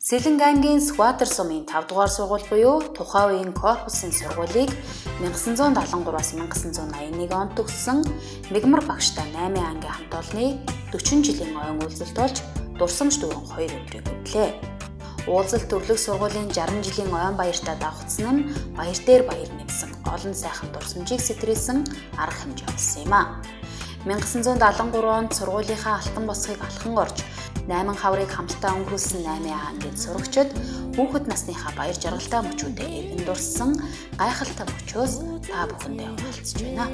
Сэлэнг аймгийн Сүхбаатар сумын 5 дугаар сургууль буюу тухайн үеийн корпусын сургуулийг 1973-аас 1981 онд төгссөн Мигмар багштай 8 ангийн хамт олонны 40 жилийн ойн уулзалт болж дурсамж дүүрэн 2 өдрийг хөдлөө. Уулзалт төрлөх сургуулийн 60 жилийн ойн баяртай давхцсан нь баяр дээр баяр нэмсэн олон сайхан дурсамжийг сэтрүүлсэн арга хэмжээ болсон юм а. 1973 онд сургуулийнхаа алтан босхийг алхан орж 8 хаврыг хамтдаа өнгөрүүлсэн 8 ангийн сурагчид хүүхэд насныхаа баяр жаргалтай мөчүүдэд эргэн дурссан гайхалтай мөчөөс та бүхэндээ хуваалцж байна.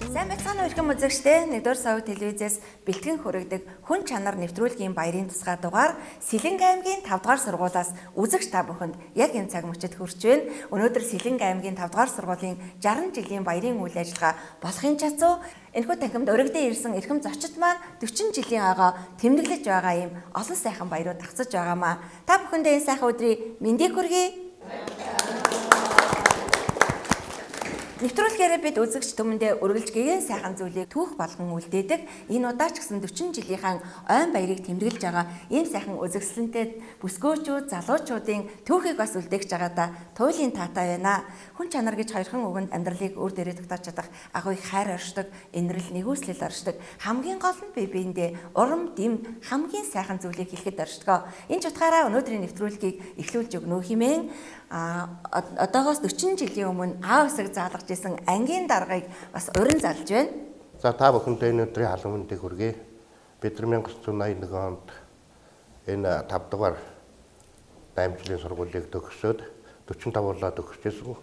Сайн байцгаана уу эрхэм үзэгчдээ. 1-р сав телевизээс бэлтгэн хүргэдэг хүн чанар нэвтрүүлгийн баярын тусгай дугаар Сэлэнг аймгийн 5 дугаар сургуулиас үзэгч та бүхэнд яг энэ цаг мөчид хүрч байна. Өнөөдөр Сэлэнг аймгийн 5 дугаар сургуулийн 60 жилийн баярын үйл ажиллагаа болохын чацуу энэхүү танхимд өргөдөн ирсэн эрхэм зочид маань 40 жилийн ойгоо тэмдэглэж байгаа юм олон сайхан баярууд тагцаж байгаамаа. Та бүхэндээ энэ сайхан өдрийн мэндийг хүргэе. Нэвтрүүлгээрээ бид үзэгч түмэндээ үргэлж гэгэн сайхан зүйлийг түүх болгон үлдээдэг. Энэ удаа ч гэсэн 40 жилийнхэн ойн баярыг тэмдэглэж байгаа ийм сайхан үзэгсэлэнтэй бүсгөөчүүд, залуучуудын түүхийг бас үлдээгч байгаадаа туйлын таатай байна. Хүн чанар гэж хоёрхан үгэнд амьдралыг үр дээрээ тогтоож чадах агуйг хайр оршдог, инрэл нэгүслэл оршдог. Хамгийн гол нь бие биендээ урам дэм хамгийн сайхан зүйлийг хэлэхэд оршдог. Энэ ч утгаараа өнөөдрийн нэвтрүүлгийг эхлүүлж өгнө хэмээн одоогоос 40 жилийн өмнө аав эсэг заалгаж исэн ангийн даргаыг бас урин залж байна. За та бүхэндээ өнөөдрийн халуун мэндийг хүргэе. Бид 1981 онд энэ 5 дугаар 8 жилийн сургуулийг төгсөөд 45 болоо төгсөжсэн.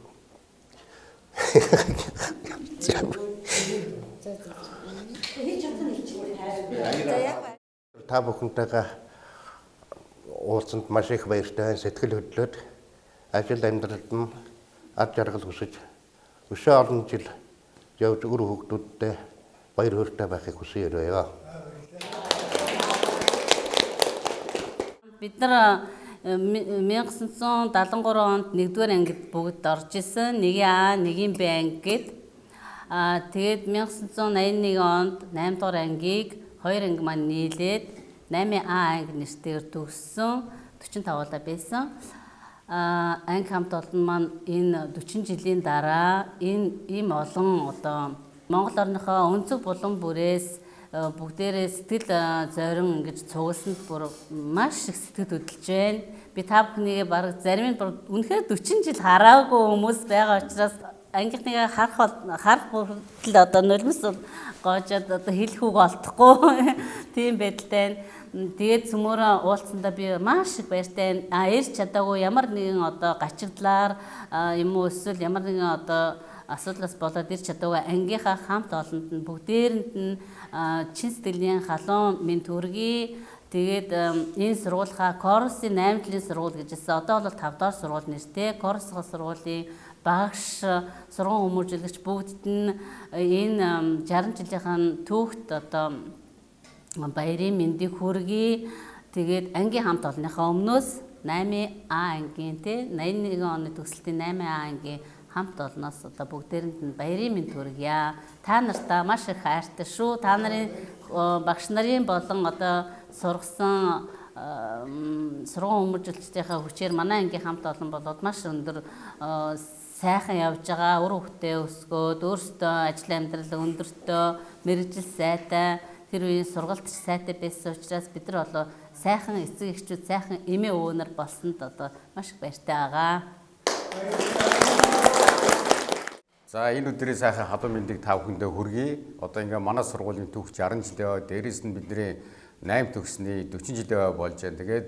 Та бүхэнтэйгээ уулзсанд маш их баяртай, сэтгэл хөдлөөд ажил амьдралд нь ад жаргал хүсэж өшөө олон жил явж өр хүүхдүүдтэй баяр хөөртэй байхыг хүсье өрөөё. Бид нар 1973 онд 1-р ангид бүгд орж исэн. 1А, 1Б ангид. Тэгээд 1981 онд 8-р ангийг 2 анги маань нийлээд 8А анги нэртэйгээр төгссөн 45 болоо байсан. Анги хамт олон маань энэ 40 жилийн дараа ийм олон одоо Монгол орныхоо өнцөг булан бүрээс бүгдээрээ сэтгэл зорин ингэж цугласанд бүр маш их сэтгэл хөдлөж байна. Би та бүхнийг бараг зарим нь үнэхээр 40 жил хараагүй хүмүүс байгаа учраас ангийнхныгаа харах бүртэл одоо нулимс гоожод одоо хэлэх үг олдохгүй тийм байдалтай. Тэгээд цөмөрөө уулзсандаа би маш их баяртай. Ирж чадаагүй ямар нэгэн одоо гачигдлаар юм уу эсвэл ямар нэгэн одоо асуудлаас болоод ирж чадаагүй ангийнхаа хамт олонд нь бүгдээрэнд нь чин сэтгэлийн халуун минь төргий. Тэгээд энэ сургуулийн Корсын 8 жилийн сургууль гэжсэн. Одоо бол 5 дахь сургууль нэртэй. Корсын сургуулийн багш, сургууль хүмүүжүүлэгч бүгдд нь энэ 60 жилийнхэн түүхт одоо баярын мэндийг хүргэе. Тэгээд ангийн хамт олонныхоо өмнөөс 8А ангийн 81 оны төгсөлтийн 8А ангийн хамт олноос одоо бүгдээрэнд нь баярын мэнд хүргье. Та нартаа маш их хайртай шүү. Та нарын багш нарын болон одоо сургасан сургууль хүмүүжүүлэгчдийнхээ хүчээр манай ангийн хамт олон болоод маш өндөр сайхан явж байгаа. Үр хөвгтөө өсгөөд өөрсдөө ажил амьдрал өндөртөө мэрэгжил сайтай тэр үеийн сургалт сайтай байсан учраас бид нар болоо сайхан эцэг эхчүүд сайхан эмээ өвөнөр болсонд одоо маш их баяртай байгаа. За энэ өдрийн сайхан халуун мэндийг та бүхэндээ хүргэе. Одоо ингээ манай сургуулийн түүх 60 жилийн дээрээс нь бидний 8 төгсний 40 жилийн болж байна. Тэгээд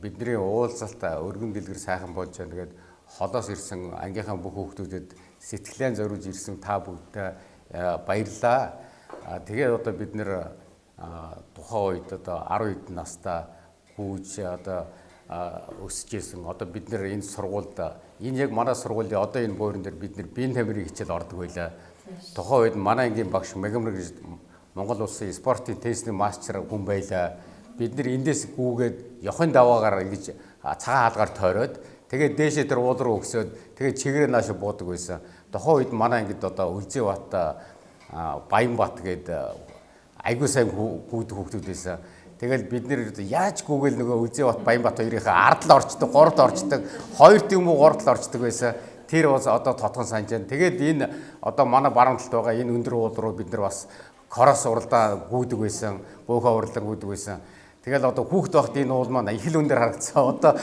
бидний уулзалт өргөн дэлгэр сайхан болж байна. Тэгээд холоос ирсэн ангийнхаа бүх хүүхдүүдэд сэтгэлэн зориулж ирсэн та бүгдээ баярлалаа. Тэгээд одоо бид нэр тухайн үед одоо 10 хэдэн настай хүүж одоо өсөж исэн. Одоо бид нэр энэ сургуульд энэ яг манай сургуулийн одоо энэ буурин дээр бид нэр биеийн тамирын хичээл ордог байлаа. Тухайн үед манай ангийн багш Мигмар гэж Монгол улсын спортын теннисний мастер хүн байлаа. Бид нэр эндээс гүүгээд явахын даваагаар ингэж цагаан хаалгаар тойроод тэгээд дээшээ тэр уул руу өгсөд тэгээд чигээрээ нааш буудаг байсан. Тухайн үед манай ангид одоо Үлзий бат Баянбат гээд айгуу сайн хүүхдүүд байсан. Тэгэл бид нэр яаж гүгэл нөгөө Үзээ бат Баянбат хоёрынхаа ард л орчдөг, гуравд орчдөг, хоёрт юм уу гуравд л орчдөг байсан. Тэр бас одоо тодхон санаж байна. Тэгээд энэ одоо манай баруун талд байгаа энэ өндөр уул руу бид нар бас корос уралдаа гүйдэг байсан, бөөхөө урлаг гүйдэг байсан. Тэгэл одоо хүүхд байхад энэ уул маань их л өндөр харагдсан. Одоо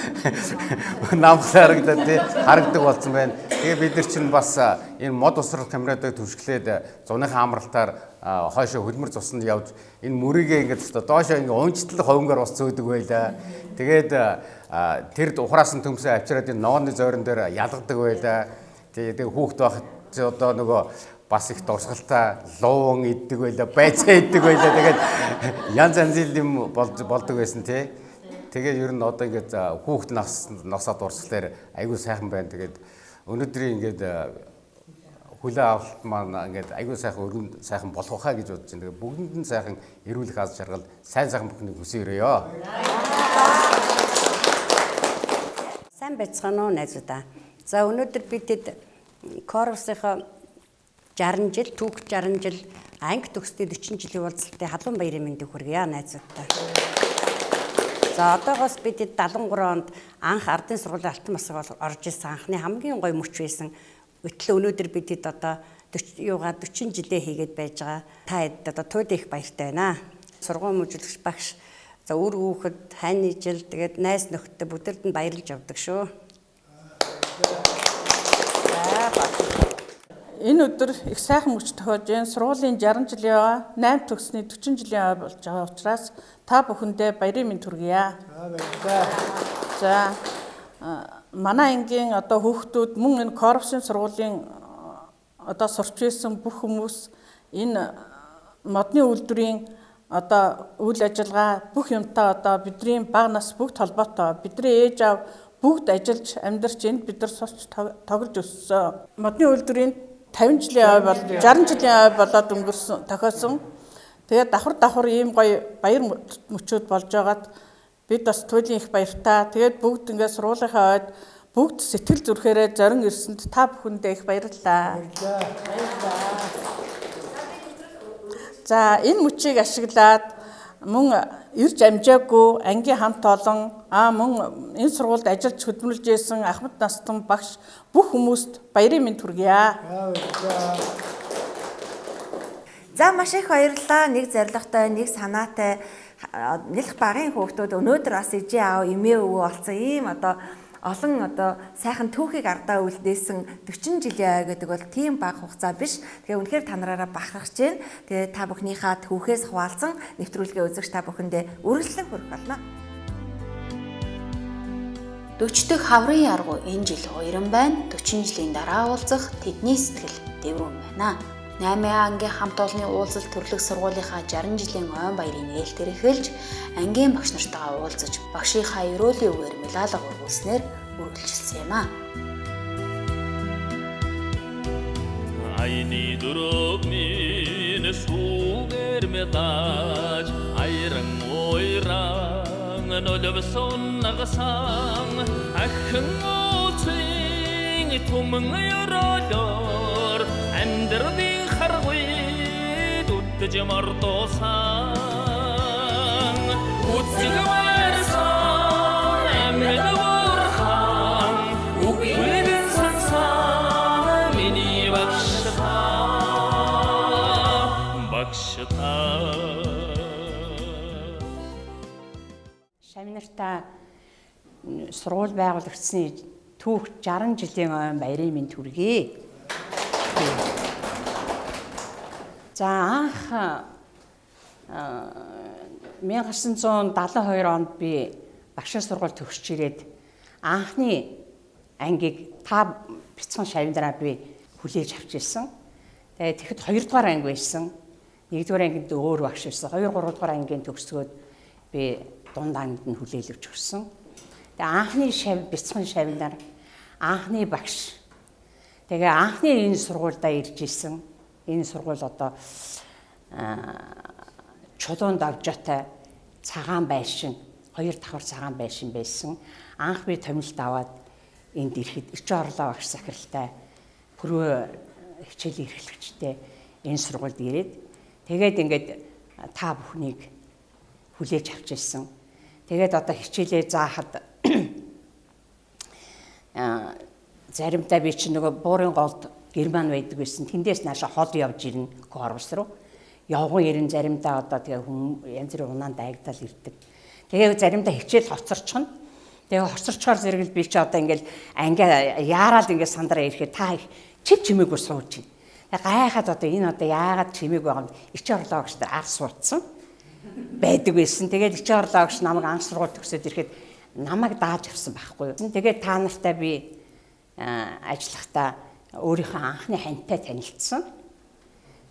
намхлаа харагдаад тий харагдаг болсон байна. Тэгээ бид нар чинь бас энэ мод усрал камерадаг түшглээд зуныхаа амралтаар хойшоо хөлмөр цуснд явж энэ мөрийгээ ингээд доошоо ингээд унжтал ховнгоор бас зөөдөг байлаа. Тэгээд тэр ухраас нь төмсөө авчираад энэ ногооны зойрон дээр ялгадаг байлаа. Тэгээ хүүхд байхад одоо нөгөө бас их дурсгалтай луун иддэг байлаа, байцаа иддэг байлаа. Тэгээд янз янзын юм болдог байсан тий. Тэгээд ер нь одоо ингээд хүүхд насаа дурсгалаар айгүй сайхан байна. Тэгээд өнөөдрийн ингээд хүлээ авалт маань ингээд айгүй сайхан өргөн сайхан болох хаа гэж бодож байна. Тэгээд бүгдэнд нь сайхан эрүүлэх аз жаргал, сайн сайхан бүхнийг хүсээрээ. Сайн байцгаана уу найзуудаа. За өнөөдөр бидэд Коросынхаа 60 жил, түүх 60 жил, анги төгсдөө 40 жилийн уулзалтын халуун баярын мэндийг хүргье найзуудаа. За одоогоос бидэд 73 онд анх ардын сургуулийн алтан масаг орж ирсэн анхны хамгийн гоё мөч байсан. Гэтэл өнөөдөр бидэд одоо 40 жилээ хийгээд байж байгаа. Та хэд одоо туйд их баяртай байна. Сургууль мужиглагч багш, за үр хүүхэд, хайны жил, тэгээд найз нөхдөд бүгдэрд нь баярлж явдаг шүү. Энэ өдөр их сайхан мөч тохиож байна. Сургуулийн 60 жилийн 8 төгссний 40 жилийн болж байгаа учраас та бүхэндээ баярын мэнд хүргье. За манай ангийн одоо хүүхдүүд мөн энэ Корпсын сургуулийн одоо сурч байсан бүх хүмүүс энэ модны үйлдвэрийн одоо үйл ажиллагаа бүх юмтай одоо бидний бага нас бүгд холбоотой. Бидний ээж аав бүгд ажиллаж амьдарч энд бид нар сурч тоглож өссөн. Модны үйлдвэрийн 50 жилийн ой бол 60 жилийн ой болоод өнгөрсөн тохиосон. Тэгээд давхар ийм гоё баяр мөчүүд болж байгаад бид бас туйлын их баяртай. Тэгээд бүгд ингээд сургуулийнхаа ойд бүгд сэтгэл зүрхээрээ зорин ирсэнд та бүхэндээ их баярлалаа. За энэ мөчийг ашиглаад мөн ирж амжаагүй ангийн хамт олон мөн энэ сургуульд ажиллаж хөдөлмөрлж байсан Ахмад Настан багш бүх хүмүүст баярын мэнд хүргье. За маш их баярлалаа. Нэг зоригтой, нэг санаатай нэлэх багын хүүхдүүд өнөөдөр бас ижээ аав, эмээ өвөө болсон ийм одоо олон одоо сайхан түүхийг ардаа үлдээсэн 40 жилийн ой гэдэг бол тийм бага хугацаа биш. Тэгээ үнэхээр та нараараа бахархаж байна. Тэгээ та бүхнийхээ түүхээс хуваалцсан нэвтрүүлгээ үзэгч та бүхэндээ үргэлжлэн хүрэх болно. 40 дэх хаврын яргуу энэ жил хоёрын байна. 40 жилийн дараа уулзах тэдний сэтгэл дэврүүн байна. 8-аа ангийн хамт олонны уулзалт төрлөх сургуулийнхаа 60 жилийн ойн баярын нээлтээр эхэлж ангийн багш нартайгаа уулзаж багшийнхаа ерөөлийн үгээр медаль өргүүлснээр үргэлжилсэн юм аа. Айны дөрөвний сүгээр медаль айран ойран нөлөвсөн нагасан ахын утын түмэн ёролор амьдрын харгуй дүтж мартосан утсигварсан эмэдвархан үгүйдэн сансан миний багшта Шамнартаа сургууль байгуулагдсны түүх 60 жилийн ойн баярын мэнд хүргэе. За анх 1972 онд би багшийн сургууль төгсөж ирээд анхны ангийг та бяцхан шавнараа би хүлээж авч ирсэн. Тэгээд тэгэхэд 2 дугаар анги байсан. 1 дугаар ангид өөр багш байсан. 2 3 дугаар ангийн төгсгөөд би дунд ангид нь хүлээлвж өгсөн. Тэгээд анхны бяцхан шавнар анхны багш. Тэгээ анхны энэ сургуульдаа ирж исэн. Энэ сургууль одоо чулуун давжаатай цагаан байшин, 2 давхар цагаан байшин байсан. Анх би томилт аваад энд ирэхэд Эрчим орлоо багш захиралтай пүрөө хичээл эрхлэгчтэй энэ сургуульд ирээд тэгээд ингээд та бүхнийг хүлээж авч ирсэн. Тэгээд одоо хичээлээ заахад заримдаа би чинь нөгөө буурын голд Герман байдаг байсан. Тэндээс нааша хол явж ирнэ Корвус руу. Явган ирэн заримдаа одоо тэгээ хүн янз бүрийн унаанд дайгдал ирдэг. Тэгээ заримдаа хичээл хоцорчихно. Тэгээ хоцорчоор зэрэгэл би чи одоо ингээл ангиа яарал ингээд сандраа ирэхэд та чимээгүй сууж байна. Тэгээ гайхаад одоо энэ одоо яагаад чимээг байгаа юм ичи орлогч нар ард суудсан байдаг байсан. Тэгээд ичи орлогч намайг анх сургууль төгсөөд ирэхэд намайг дааж авсан байхгүй юу. Тэгээд та нартай би ажиллахдаа өөрийнхөө анхны ханьтай танилцсан.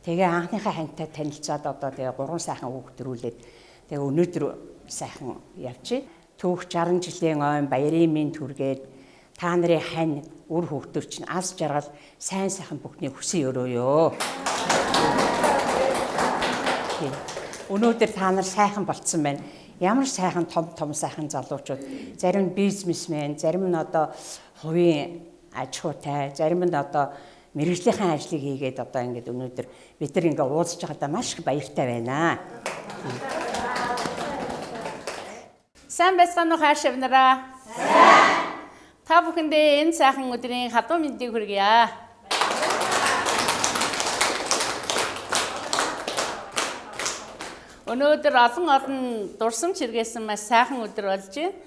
Тэгээ анхныхаа ханьтай танилцаад одоо тэгээ 3 сайхан хүүхдэрүүлээд тэгээ өнөөдөр сайхан явчих. Түүх 60 жилийн ойн баярын минь түргээд та нарын хань үр хүүхдүүд чинь аз жаргал сайн сайхан бүхний хүсэн өрөөё. Өнөөдөр та нар сайхан болцсон байна. Ямар сайхан том сайхан залуучууд, зарим нь бизнесмен, зарим нь одоо хувийн аж ахуйтай, зарим нь одоо мэргэжлийн ажлыг хийгээд одоо ингээд өнөөдөр бид нар ингээд уулзж байгаадаа маш их баяртай байна. Сайн байцгаана уу хайр шавнараа? Сайн. Та бүхэндээ энэ сайхан өдрийн хадуу мэндийг хүргье. Өнөөдөр олон дурсамж хэрэгсэн маш сайхан өдөр болж байна.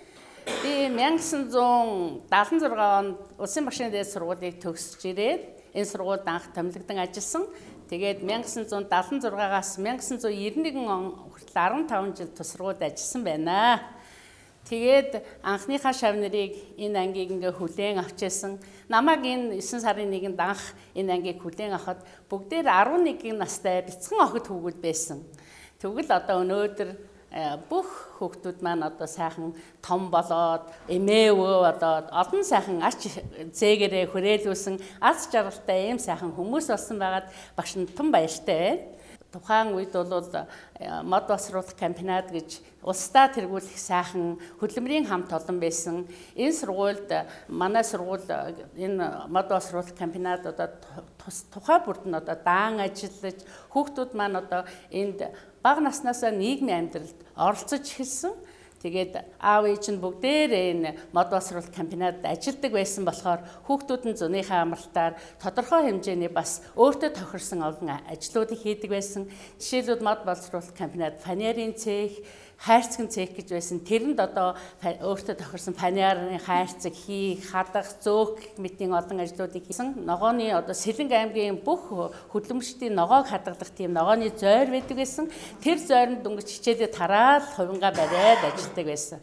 Би 1976 онд Улсын багшийн дээд сургуулийг төгсөж ирээд энэ сургуульд анх томилогдсон ажилласан. Тэгээд 1976-аас 1991 он хүртэл 15 жил тус сургуульд ажилласан байна. Тэгээд анхныхаа шав нарыг энэ ангийг ингээ хүлээн авчээсэн. Намайг энэ 9 сарын 1-нд анх энэ ангийг хүлээн авахад бүгдээр 11 настай бяцхан охид хүүгүүд байсан. Тэгвэл одоо өнөөдөр бүх хүүхдүүд маань одоо сайхан том болоод эмээвөө одоо олон сайхан ач зээгээрээ хүрээлүүлсэн аз жаргалтай ийм сайхан хүмүүс болсон байгаад багш нь тун баяртай байна. Тухайн үед бол мод боловсруулах комбинат гэж улсдаа тэргүүлэх сайхан хөдөлмөрийн хамт олон байсан. Энэ сургуульд манай сургууль энэ мод боловсруулах комбинат одоо тухай бүрд нь одоо даан ажиллаж хүүхдүүд маань одоо энд бага наснаасаа нийгмийн амьдралд оролцож эхэлсэн. Тэгээд аав ээж нь бүгдээр энэ мод боловсруулалт комбинатд ажилладаг байсан болохоор хүүхдүүд нь зуныхаа амралтаар тодорхой хэмжээний бас өөртөө тохирсон олон ажлуудыг хийдэг байсан. Жишээлбэл мод боловсруулалт комбинат фанерын цех, хайрцаг цех гэж байсан. Тэрэнд одоо өөртөө тохирсон фанерын хайрцаг хийх, хадах, зөөх мэтийн олон ажлуудыг хийсэн. Ногооны одоо Сэлэнг аймгийн бүх хөдөлмөрчдийн ногоог хадгалах тийм ногооны зойр байдаг байсан. Тэр зойронд дөнгөж хичээлээ тараал хувингаа бариад ажилладаг байсан.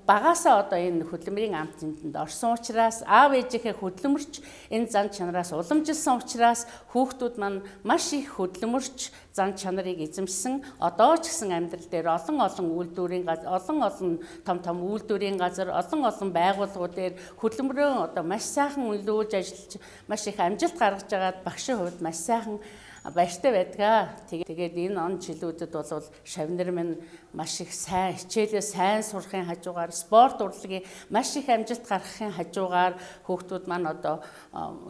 Багаасаа одоо энэ хөдөлмөрийн амтнд орсон учраас аав ээжийнхээ хөдөлмөрч энэ зан чанараас уламжилсан учраас хүүхдүүд маань маш их хөдөлмөрч зан чанарыг эзэмшсэн. Одоо ч гэсэн амьдрал дээр олон үйлдвэрийн газар, олон том үйлдвэрийн газар, олон байгууллагууд дээр хөдөлмөрөө одоо маш сайхан үнэлүүлж ажиллаж маш их амжилт гаргаж байгаад багшийн хувьд маш сайхан баяртай байдаг. Тэгээд энэ он жилүүдэд бол шавнар минь маш их сайн хичээлээ сайн сурахын хажуугаар спорт урлагийн маш их амжилт гаргахын хажуугаар хүүхдүүд маань одоо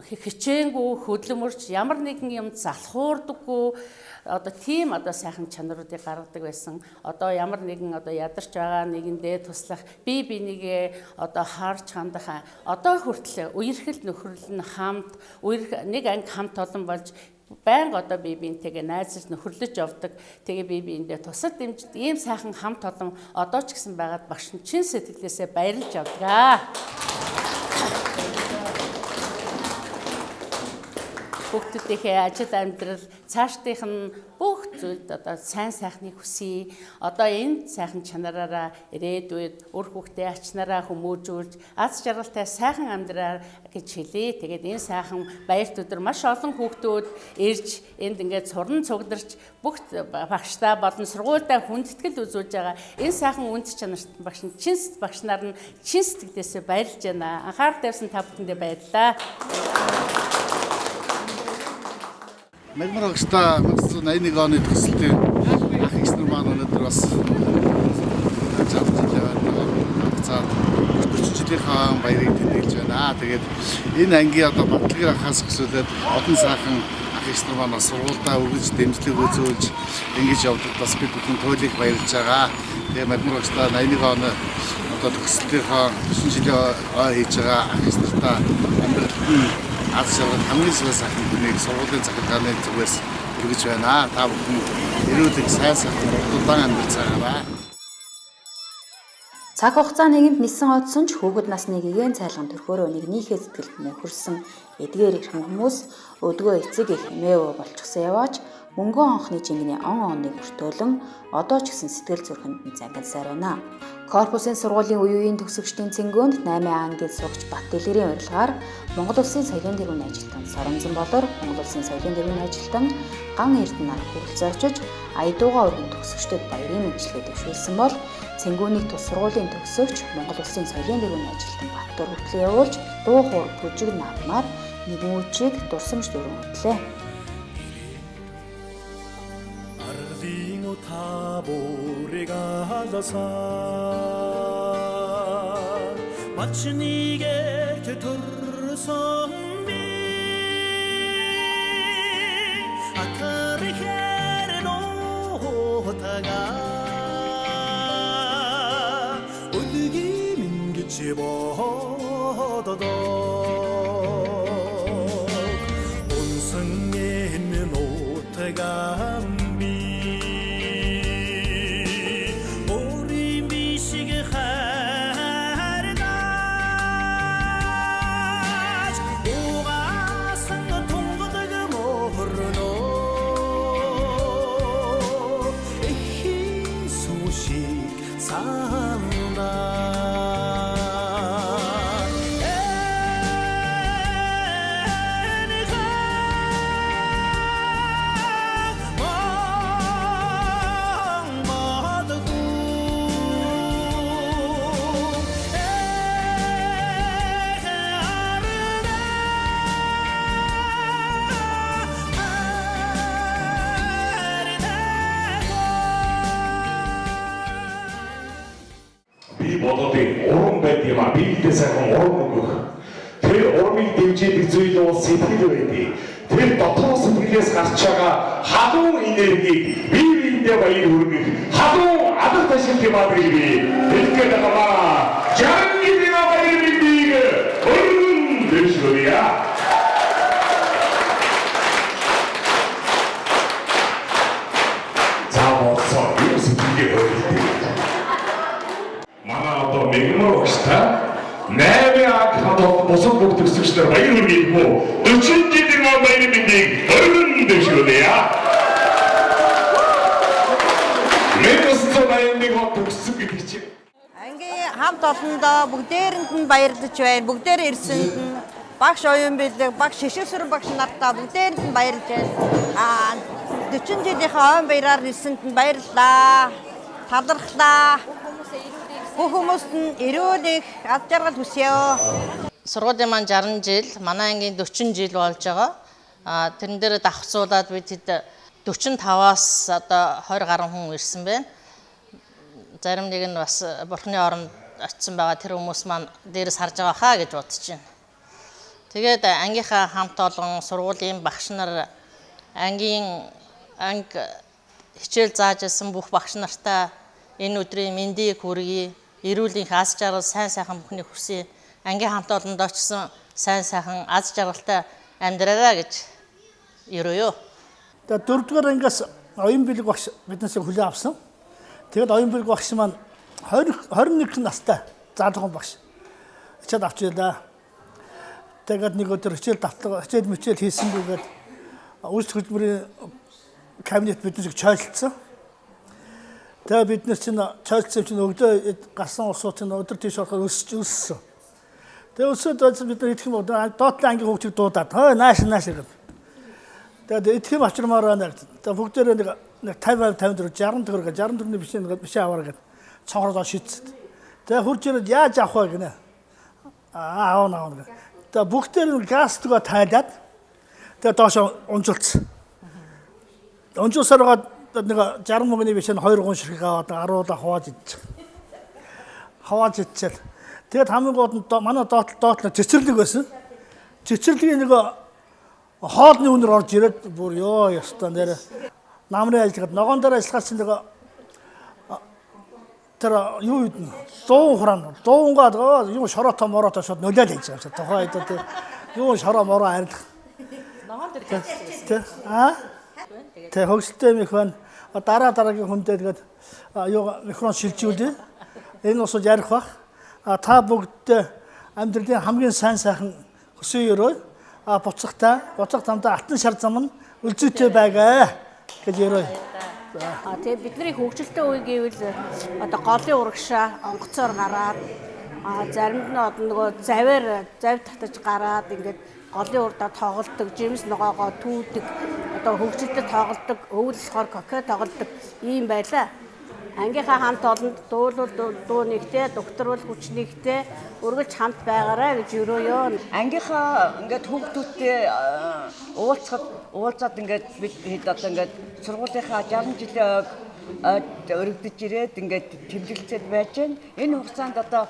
хичээнгүй хөдөлмөрч ямар нэгэн юм залхуурдаггүй одоо тийм одоо сайхан чанаруудыг гаргадаг байсан. Одоо ямар нэгэн одоо ядарч байгаа нэгэндээ туслах бие бинийгээ одоо харж хандах одоо хүртэл үерхэл нөхрөл нь хамт нэг анги хамт олон болж байнга одоо бие биентэйгээ найзаж нөхөрлөж явдаг. Тэгээ бие биендээ тусад дэмжиж ийм сайхан хамт олон одоо ч гэсэн байгаад багш нь чин сэтгэлээсээ баярлж явдаг. Хүүхдүүдийнхээ ажил амьдрал цаашдынх нь бүх зүйлд одоо сайн сайхныг хүсье. Одоо энэ сайхан чанараараа ирээдүйд үр хүүхдээ ачнараа хүмүүжүүлж аз жаргалтай сайхан амьдраа гэж хэлье. Тэгээд энэ сайхан баярт өдөр маш олон хүүхдүүд ирж энд ингээд суран цугдарч бүх багштай болон сургуультай хүндэтгэл үзүүлж байгаа. Энэ сайхан үнд чанарт багш нар нь чин сэтгэлээсээ баярлж байна. Анхаарал тавьсан та бүхэндээ баярлалаа. Мегмар агшта 1981 оны төсөлтийн ах эгч нар маань өнөөдөр бас цаад 40 жилийнхаа баярыг тэмдэглэж байна. Тэгээд энэ ангийн одоо батлагын анхаас өсөлөд олон сайхан ах эгч нар маань сургуультай өгөж дэмжлэг үзүүлж ингэж явдаг бас бид бүхэн туйлыг баярлж байгаа. Тэгээ Мадмар багштай 81 оны одоо төгсөлтийнхаа 40 жилийн ой хийж байгаа ахис нартаа амьдралд нь аз жаргал хамгийн сайхан хүнийг сургуулийн захиргааны зүгээс хүргэж байна. Та бүхэн эрүүлэг сайн сайхан удаан амьдрацгаарай. Цаг хугацаа нэгэнд нисэн одсон ч хүүхэд насны гэгэн цайлган төрхөөрөө нэгнийхээ сэтгэлд нөхөрсөн эдгээр ирхэн хүмүүс өдгөө эцэг их хэмээвэ болчихсон яваач мөнгөн онхны жингний оныг өртөөлөн одоо ч гэсэн сэтгэл зүрхэнд зангилсаар байна. Корпусын сургуулийн үеийн төгсөгчдийн цэнгөөнд 8 ангид сурагч Бат Дэлгэрийн урилгаар Монгол Улсын соёлын тэргүүний ажилтан Соромзон Болор, Монгол Улсын соёлын тэргүүний ажилтан Ган Эрдэнэ нар хүрэлцээ очиж аядууга өргөн төгсөгчдөд баярын мэндчилгээ төвшүүлсэн бол цэнгүүнийг тус сургуулийн төгсөгч Монгол Улсын соёлын тэргүүний ажилтан Баттуур хүртэл явуулж дуу хоор бүжиг наадмаар нэгэн үчиг дурсамж дөрвөн хөтлөө. 타보레 가서 마치 네게 되돌성비 아카리 헤르노타가 어디기 민기치 보도도 온성에 있는 오타가 бододын уран байд юм а биедээ сайхан уран өгөх. Тэр урмыг дэмжиж зүйл бол сэтгэл байдгийг. Тэр дотоод сэтгэлээс гарч байгаа халуун энергийг бие биендээ баяр хүргэх халуун алах ташилтын бадрыг би хэлгээд байгаа. Жаргины баяр биендийг өргөн дэвшүүлье. 자원서 이것은 이게 어디 만화도 매그머 옥스타 내외학하도 무슨 곡 특수시들 баяр хүргэ고 өчигдийн баяр мэндийг өргөн дэвшүүлье. Ангийн хамт олондоо бүгдээрэнд нь баярлаж байна. Бүгдээр ирсэнд нь багш оюун бэлэг, багш шишээсүрэн багш нартаа бүгдээрэнд нь баярлаж байна. 40 жилийнхаа ойн баяраар ирсэнд нь баярлалаа. Талархлаа. Бүх хүмүүст нь эрүүл их ад жаргал хүсье. Сургуулийн маань 60 жил, манай ангийн 40 жил болж байгаа. Тэрэн дээр давхцуулаад бид 45-аас одоо 20 гаруй хүн ирсэн байна. Зарим нэг нь бас бурхны оронд очсон байгаа тэр хүмүүс маань дээрээс харж байгаа хаа гэж бодож байна. Тэгээд ангийнхаа хамт олон сургуулийн багш нар анги хичээл зааж ирсэн бүх багш нартаа энэ өдрийн мэндийг хүргэе. Эрүүлийн аз жаргал сайн сайхан бүхний хүсье. Ангийн хамт олонд очсон сайн сайхан аз жаргалтай амьдраарай гэж ерөөё. Тэгээд 4-р ангиас оюун бэлэг багш биднээс хүлээн авсан. Тэгээд оюун бэлэг багш маань 21 настай заалгын багш. Хичээл авч байлаа. Тэгээд нэг өдөр хичээл мичээл хийсэнгүүгээд үйлч хөтөлбөрийн кабинет биднээс чойлцсон. Тэгээд бид нар чинь чойлцсон чинь өглөө гарсан усууд чинь өдөр тийш орохоор өссөн. Тэгээд өсөөд бид нар идэх юм бол доотлын ангийн хүүхдийг дуудаад нааш гэдэг. Тэгээд идэх юм авчирмаар байна. Тэгээд бүгдээрээ нэг 50 54 64-ний биш аваар гэдэг. Цонхороо шийдсэн. Тэгээд хурж ирээд яаж авах вэ гинэ. Аав. Тэгээд бүгдээр гастгаа тайлаад тэгээд доош унжуулсан. Унжуулсараад нэг 60 мөнгөний биш 2 гун ширхэг аваад аруулаа хаваад идчих. Хаваад идчихэл. Тэгээд хамгийн гол нь манай доотлоо цэцэрлэг байсан. Цэцэрлэгийн нэг хоолны үнэр орж ирээд бүр ёо ёстой нэр намрын ажиллагаад ногоон дээр ажиллахаас нэг тэр юу юу 100 хураана. 100-гаад юу шороото мороото шууд нулиад хийж байгаа. Тухайн үед тэр юу шороо мороо арилах. Ногоон дээр Тэ Тэ хөгсөлтэй микрофон дараагийн хүнтэй тэгээд юу микрофон шилжүүлээ. Энэ усуу ярих бах. Та бүгд амьдралын хамгийн сайн сайхан хүсье өрөө. Буцах замдаа алтан шар зам нь үлзүүтэй байгаа гэж ярив. Тэгээ бидний хөгжилтэй үе гэвэл одоо голын урагшаа онгоцоор гараад заримд нь одоо нөгөө завь татаж гараад ингээд голын урдаа тоглолдог, жимс ногоогоо түүдэг, одоо хөгжилтэй тоглолдог, өвөл болохоор кокей тоглолдог ийм байлаа. Ангийнхаа хамт олонд дуу нэгтэй, доктор бол хүч нэгтэй үргэлж хамт байгаарай гэж өрөөё. Ангийнхаа ингээд хүүхдүүдтэй уулзаад ингээд бид хэд одоо ингээд сургуулийнхаа 60 жилийн өргөдөж ирээд ингээд тэмдэглэцээд байж байна. Энэ хугацаанд одоо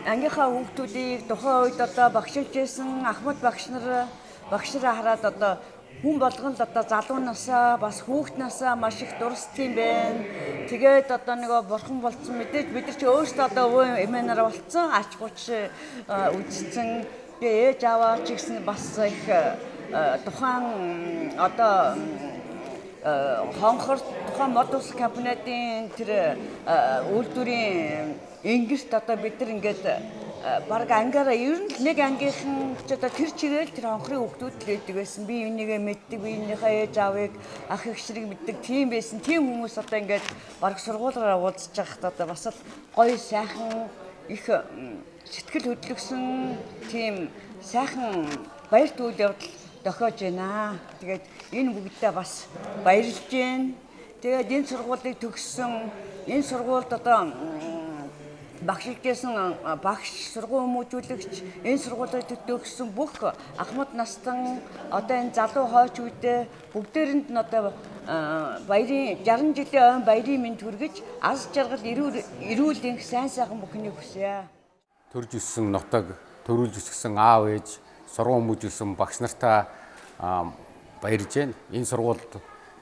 ангийнхаа хүүхдүүдийг тухайн үед одоо багшилж байсан Ахмад багш нараа хараад одоо хүн болгон л одоо залуу насаа бас хүүхэд насаа маш их дурсдаг юм байна. Тэгээд одоо нөгөө бурхан болцсон мэдээж бид нар ч өөрсдөө одоо өвөө эмээнээр болцсон ач хуч үзсэн. Тэгээд ээж аваа ч гэсэн бас их тухайн одоо хонхор тухайн мод ус компаниудын тэр үйлдвэрийн ингэрт одоо бид нар ингээд баг ангаараа ер нь нэг ангийнхан ч одоо тэр чигээл тэр хонхрын хүүхдүүд л байдаг байсан. Би энийгээ мэддэг, би энийхээ ээж аавыг ах их ширэг мэддэг тийм байсан. Тийм хүмүүс одоо ингээд баг сургуулаараа уулзж байхад одоо бас л гоё сайхан их сэтгэл хөдлөсөн тийм сайхан баяр түүл явдал тохиож байна. Тэгээд энэ бүгдээ бас баярлж байна. Тэгээд энэ сургуулийг төгссөн энэ сургуульд одоо багшилжсэн багш сургууль хүмүүжүүлэгч энэ сургуулийг төгссөн бүх Ахмад настан одоо энэ залуу хойч үедээ бүгдээрэнд нь одоо баярын 60 жилийн ойн баярын мэнд хүргэж аз жаргал эрүүл энх сайн сайхан бүхнийг хүсье. Төрж өссөн нутаг, төрүүлж өсгсөн аав ээж, сургууль хүмүүжүүлсэн багш нартаа баярлж байна. Энэ сургуульд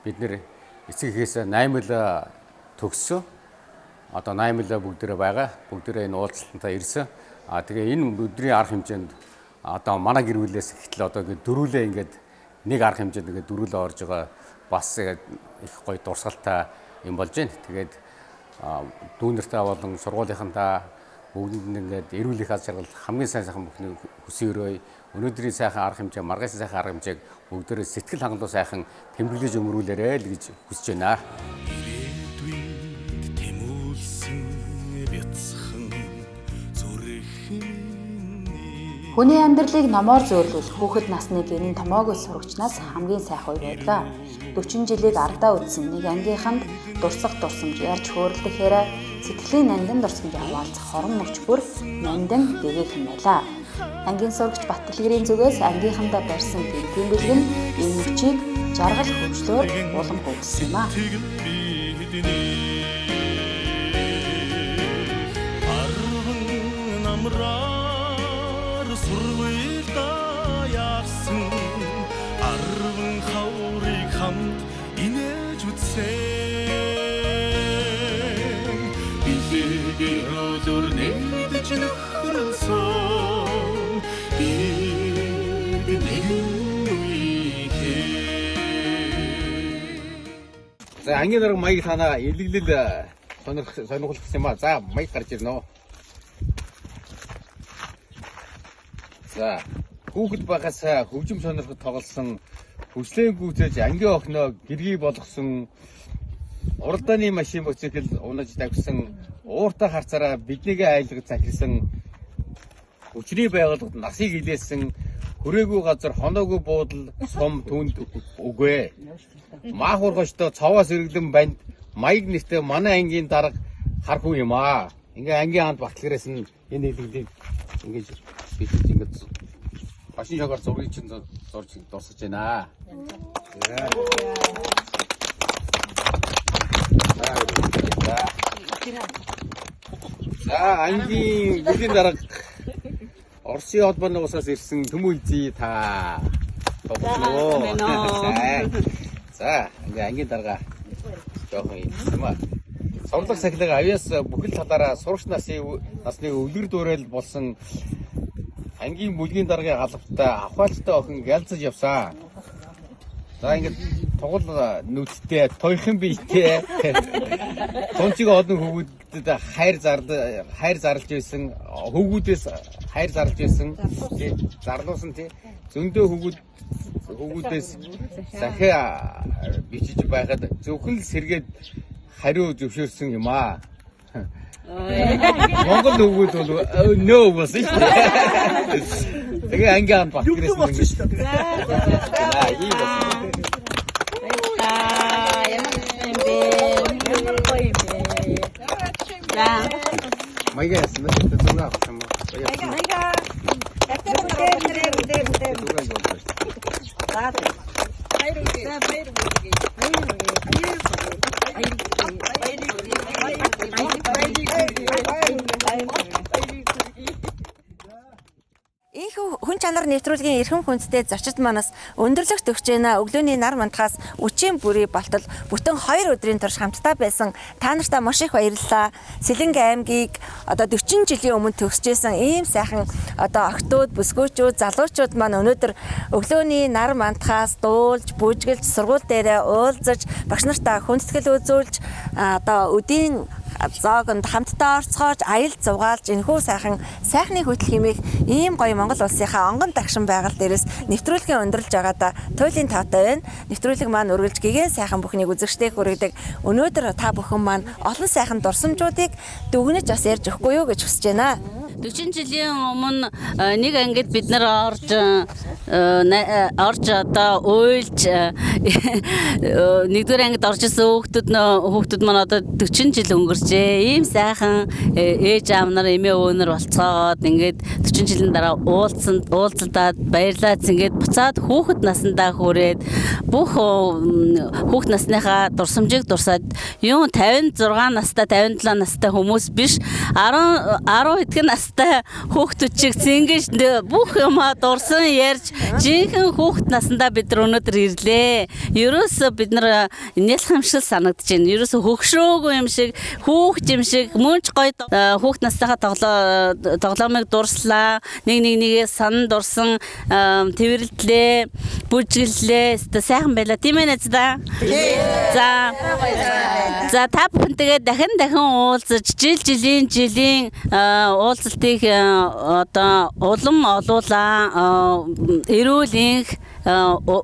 бид нэр эцэг эхээс 8 л төгссөн. Одоо 8 л бүгдээрээ байгаа. Бүгдээрээ энэ уулзалтанд ирсэн. Тэгээ энэ өдрийн арга хэмжээнд одоо манай гэр бүлээс ихтэл одоо дөрүүлээ ингээд нэг арга хэмжээнд ингээд дөрүүлээ орж байгаа бас их гоё дурсгалтай юм болж байна. Тэгээд дүүнэртээ болон сургуулийнхантаа бүгдэнд ингээд эрүүл их аз жаргал хамгийн сайн сайхан бүхний хүсье өрөөе. Өнөөдрийн сайхан арга хэмжээ, маргаашийн сайхан арга хэмжээг бүгдээрээ сэтгэл хангалуун сайхан тэмдэглэж өмөрүүлээрэй л гэж хүсэж байна. Хүний амьдралыг номоор зөөрлүүлэх хүүхэд насны генийн томоогүй сурагчнаас хамгийн сайхан үе байлаа. 40 жилийг ардаа үтсэн нэг ангийнханд дурсах дурсамж ярьж хөөрөлдөхээр сэтгэлийн нандин дурсамж хаваалцах хорон мөч бүр нандин дэгээх юм байлаа. Ангийн сурагч Баттэлгэрийн зүгээс ангийнхандаа барьсан гинтийн бэлгэн энэ мөчийг жаргал хөгжлөөр улам хөгжсөн юм аа. Сургуульда яарсан арван хаврыг хамт инээж үтсэн билегээр өдөр нэгдэж нөхөрсөн За ангийн дарга маяг танаа илэглэл сонирхолтой юм ба. За маяг гарч ирнэ. За хүүхэд багаас хөгжим сонирхол тоглосон хүслэн гүйцээж ангийн охиноо гэргий болгосон уралдааны машин моцикл унаж давсан ууртай харцаараа биднийг айлгаж захирсан хүчний байгууллагад насыг илээсэн хүрээгүй газар хоноогүй буудал сум түнд үгүй маахургочтой цовоос өргөлөн банд маяг нэртэй манай ангийн дарга хар хүн юм аа. Ингээ ангийн хаанд Баттэлгэрээс нь энэ хэлэлийг ингэж бид ингэж машин шогаар зургийг чинь зурж дурсаж байна. За ангийн бүлийн дарга Оросын холбооны усаас ирсэн Төмөө эзий та. За ингээ ангийн дарга жоохон юм аа. Сурлаг сахилга авьяас бүхэл талаараа сурагч насны өвлөр дүүрэл болсон ангийн бүлгийн даргын албатай авхайлттай охин ялцаж явсан. За ингээд тугал нүдтэй, тойхон биетэй тончиг олон хөвгүүдэд хайр зарлж байсан, хөвгүүдээс хайр зарлж байсан, зарлуулсан тий. Зөндөө хөвгүүдээс захиа бичиж байхад зөвхөн л сэргээд хариу зөвшөөрсөн юм аа. Монгол хөвгүүд бол нөө болсон шүү дээ. Тэгээ ангиан багтгээс юм. Майгаас мэдээ зүгөө авах юм уу? Майгаа. Хүн чанар нэвтрүүлгийн эрхэм хүндтэй зочид манаас өндөрлөх төгсөж байна. Өглөөний нар мандахаас үчийн бүрий болтол бүтэн 2 өдрийн турш хамтдаа байсан. Та нартай маш их баярлалаа. Сэлэнг аймгийг одоо 40 жилийн өмнө төгсөжсэн ийм сайхан одоо охтууд, бүсгүүчүүд, залуучууд маань өнөөдөр өглөөний нар мандахаас дуулж, бүжгэлж, сургууль дээрээ уулзаж, багш нартай хүндэтгэл үзүүлж одоо өдийн зоогонд хамтдаа орцгоож, аялал зугаалж, энэхүү сайхны хөтөл хэмээх ийм гоё Монгол улсынхаа онгон дагшин байгаль дээрээс нэвтрүүлгийн өндөрлж байгаадаа туйлын таатай байна. Нэвтрүүлэг маань үргэлж гэгэн сайхан бүхнийг үзэгчдэд хүргэдэг. Өнөөдөр та бүхэн маань олон сайхан дурсамжуудыг дүгнэж бас ярьж өгөхгүй юу гэж хүсэж байна. 40 жилийн өмнө нэг ангид бид нар орж одоо уйлж нэгдүгээр ангид орж исэн хүүхдүүд маань одоо 40 жил өнгөрчээ. Ийм сайхан ээж аав нар эмээ өвөө нар болцоогоод ингээд 40 жилийн дараа уулзалдаад баярлаад ингээд буцаад хүүхэд насндаа хүрээд бүх хүүхэд насныхаа дурсамжийг дурсаад юу 56 настай 57 настай хүмүүс биш 10 хэдхэн настай хүүхдүүд чиг зингэж бүх юмаа дурсан ярьж жинхэнэ хүүхэд насндаа бид нар өнөөдөр ирлээ. Ерөөсөө бид нар нялхамшил санагдаж байна. Ерөөсөө хөгшрөөгүй юм шиг хүүхэд юм шиг мөнч гоё хүүхэд насныхаа тоглоомыг дурслаа. Нэгээ санан дурсан тэрвэрлээ, бүжгэллээ. Сайхан байлаа тийм ээ нэзда. За та бүхэнтэйгээ дахин уулзаж жилийн уулзалтыг одоо улам олуулаа. Эрүүл энх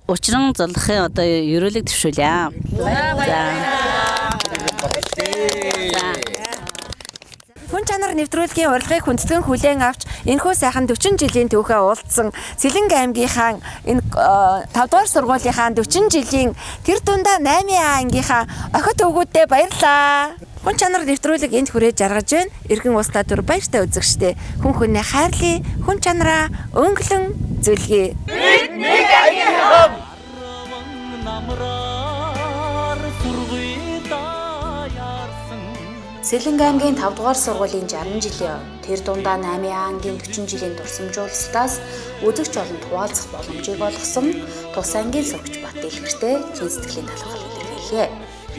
учран золохын одоо ерөөлөг төвшүүлье. Хүн чанар нэвтрүүлгийн урилгыг хүндэтгэн хүлээн авч энэхүү сайхан 40 жилийн түүхээ уулзсан Сэлэнг аймгийнхаа энэ 5 дугаар сургуулийнхаа 40 жилийн тэр дундаа 8А ангийнхаа охид өвгүүдтэй баярлалаа. Хүн чанар нэвтрүүлэг энд хүрээж жаргаж байна. Иргэн устдаа түр баяртай үзэгчтэй. Хүн хүнээ хайрлая. Хүн чанараа өнгөлөн зүлгэе. Нэг ангийнхаа Сэлэнг аймгийн 5 дугаар сургуулийн 60 жилийн тэр дундаа 8А ангийн 40 жилийн дурсамжуулалтаас үзэгч олонд хуваалцах боломжийг олгосон тус ангийн сурагч Бат Дэлгэртэй чин сэтгэлийн талархал илэрхийлье.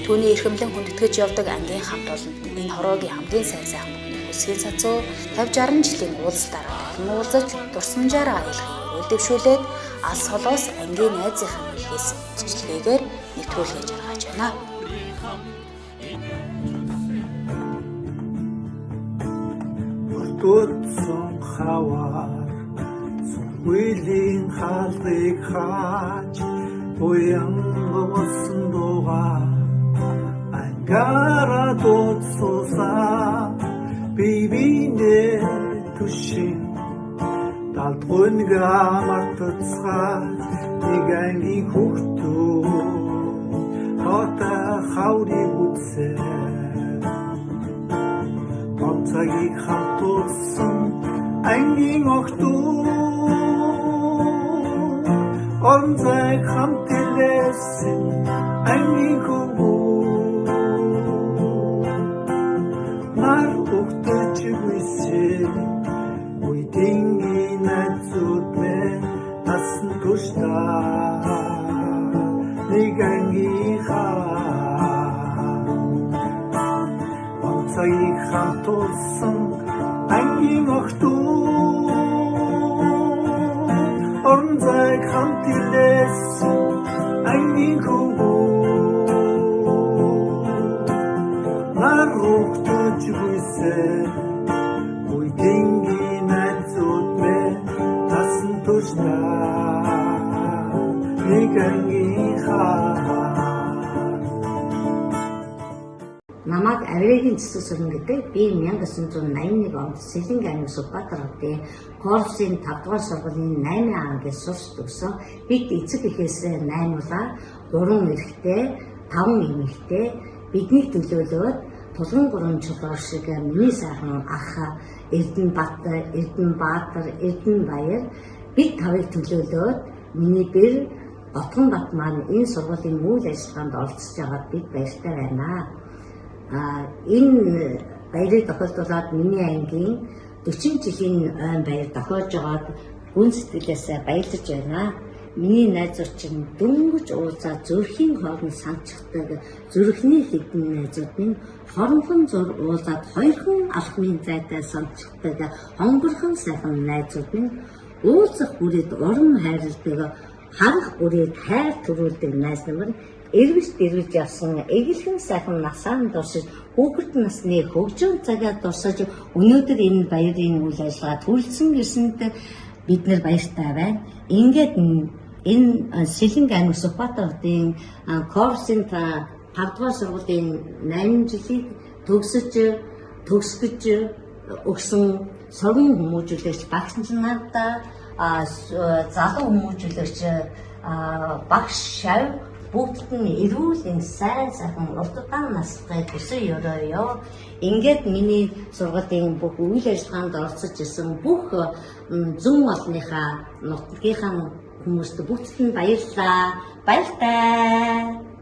Түүний эрхэмлэн хүндэтгэж явдаг ангийн хамт олон энэ хороогийн хамгийн сайхан бүхний хүсгийн цацуу 50-60 жилийн уулзалтаараа олон уулзаж дурсамжаараа аялахыг өрөөл дэвшүүлээд алс холоос ангийн найзынхаа хэлхээс зэжлэгээр нэвтрүүлгээж гаргаж байна. Тутсан хавар сургуулийн халыг хааж уян болсон дугаа ангара тутсуусан бибинэ түшин талбунга мартцгаа нэг ангийн хүүхдүүд хата хаври үтсэ цагийг хамтуулсан ангийн охтууд орон зай хамт илээсэн ангийн хүүгүүд нар өгтөж үйсэн үеийнгийн найзууд мэн тасан туштаа нэг ангийнхаа цагийг хамт улсан ангийн охтууд орон зайг хамт илээсэн ангийн хөвгүүд нар ухтаж буйсэн үйтэнгийн найзууд мэ тасан тушнаа нэг ангийн Намайг Авиагийн цэцэг сурна гэдэг би 1981 онд Сэлэнг аймаг Сүлбаатар хотын Корсын 5 дугаар сургуулийн 8 ангид сурч төгсөн. Бид эцэг эхээс 8-уулаа 3 эрэгтэй, 5 эмэгтэй бидний төлөөлөөд Тулгын гурван чулуур шиг миний сайхан ах Эрдэнэбат, Эрдэнэбаатар, Эрдэнэбаяр бид тавыг төлөөлөөд миний бэр Отгонбат маань энэ сургуулийн үйл ажиллагаанд оролцож байгаад бид баяртай байна. Энэ баярыг тохиолдуулаад миний ангийн 40 жилийн ойн баяр тохиолж байгаад гүн сэтгэлээсээ баярлаж байна. Миний найзууд чинь дөнгөж уулзаад зүрхийн хооронд санчдаг зүрхний хэдэн найзууд минь хоромхон зур уулзаад хоёрхон алхмын зайтай санчдаг хонгорхон сайхан найзууд минь уулзах бүрээд урам хайрладаг харах бүрээд хайр төрүүлдэг найз нар эрвэж дэрвэж явсан эгэлхэн сайхан насаан дурсаж хүүхэд насны хөгжөөн цагаа дурсаж өнөөдөр энэ баярын үйл ажиллагаанд хүрэлцэн ирсэнд бид нар баяртай байна. Ингээд энэ Сэлэнг аймаг Сүлбаатар хотын Корсын 5 дугаар сургуулийн 8 жилийг төгсгөж өгсөн сургууль хүмүүжүүлэгч багш нартай залуу хүмүүжүүлэгч багш шав бүгд нь эрүүл сайн сайхан урт удаан настай хүсье өрөөё. Ингээд миний сургуулийн бүх үйл ажиллагаанд оролцож исэн бүх зүүн олныхаа нутгийнхаа хүмүүст бүгд нь баярлалаа. Баяртай.